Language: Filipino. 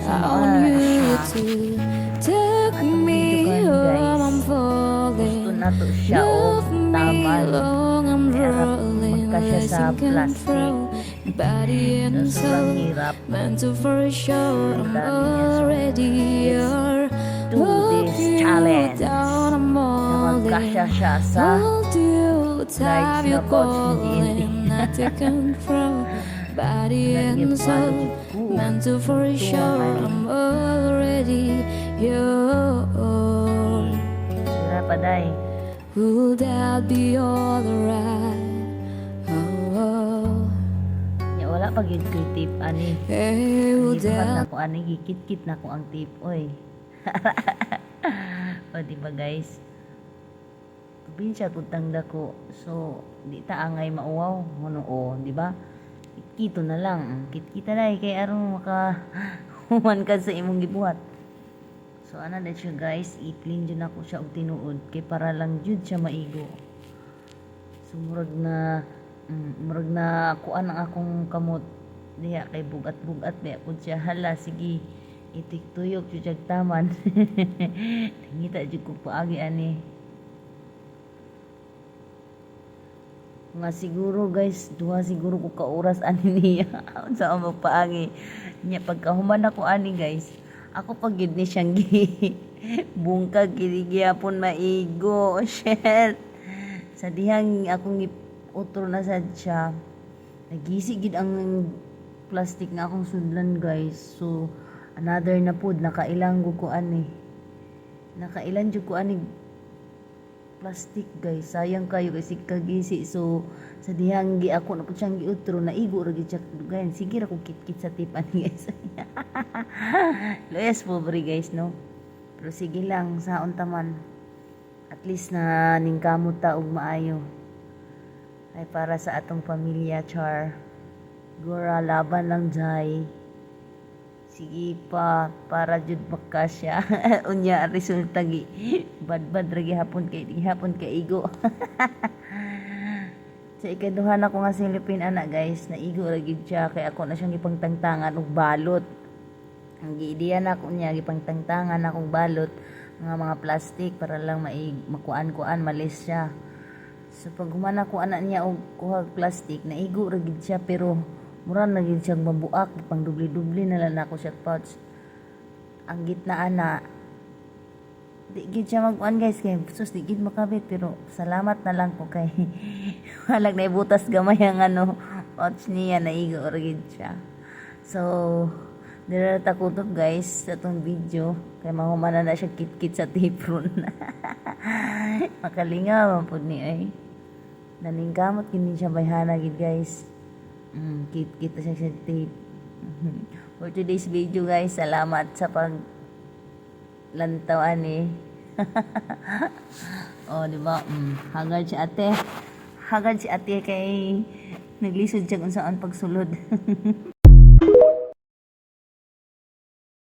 sama on na you siya. to take Atong me video karon, home. I'm guys. Gusto falling. na to siya o Love me taman. long, I'm Kaya rap rolling, magkasya sa losing plastic. control. Body So, and sobrang soul, hirap. mental for sure. Ang I'm dami niya. So, already yours. do Hold this you challenge. down, I'm Na all magkasya in. siya sa Hold you large tight, na you're pouch ni calling, GNT. not to control. Body and soul, mental for sure. I'm already yours. Sira pa, day. Will that be alright? Oh, oh. Ya, wala pa gyud ko'y tip, ani. Hey, will Gibuhat na that ko, ani. Gikit-kit na ko ang tip, oy. O, diba, guys? Probinsya kung tangda ko. So, di ta angay mauwaw. Ano, o, diba? Kito na lang. Kit-kita na, kay arong maka human ka sa imong gibuhat. So, ana na siya, guys. I-clean dyan ako siya og tinuod. Kay para lang jud siya maigo. So, murag na kuan ang akong kamot. Diya, kay bugat-bugat. Diya, kung siya, hala, sige. Itik-tuyok, jud taman. Tingita jud ko paagi, ani. Nga siguro, guys, duha siguro ko ka oras ani niya. Sa among paagi. Nya, pagkahuman ako, ani, guys. Ako pag yun ni siyang bungkag kinigyapon maigo. Shit. Sa dihang akong utro na sad siya. Nagisi gid ang plastic nga akong sudlan, guys. So another na pud nakailang ko ani. Nakailan jud ko ani plastic, guys. Sayang kayo kasi kagisi. So sa dihang gi ako na pud siyang giutro naigo ra gid siya, guys. Sige ra ko kit-kit sa tip ani, guys. Loyas pobre, guys, no? Pero sige lang, saon taman. At least na ningkamot ta og maayo. Ay para sa atong pamilya, char. Gora, laban lang, jay. Sige pa, para jud makasya. Unya, resulta gi. Bad-bad ra gihapon kay igo. Sa ikaduha na ko nga silipin, anak, guys, naigo ra gid siya. Kay ako na siyang gipangtangtangan og balot. Ang giidiya na ko niya gipangtangtangan akong balot mga plastic para lang makuan-kuan malis siya. So pag humana ko anak niya og kuha plastic, naigo ra gid siya pero mura na gid siyang mabuak, pang dubli-dubli na lang ako siya pouch. Ang gitna ana di gid siya magkuan, guys, kay sus di gid makabit, pero salamat na lang ko kay walag na ibutas gamay ang pouch niya, naigo ra gid siya. So dira ta kutob, guys, sa itong video. Kaya mahumana na siya kit-kit sa tipron. Makalingaw po ni ay. Naningkamot kini siya bayhana gid, guys. Kit-kit na siya sa tape. For today's video, guys, salamat sa pag lantawan eh. Oh, di ba? Hagad si ate. Hagad si ate kay naglisod siya kung saan pagsulod.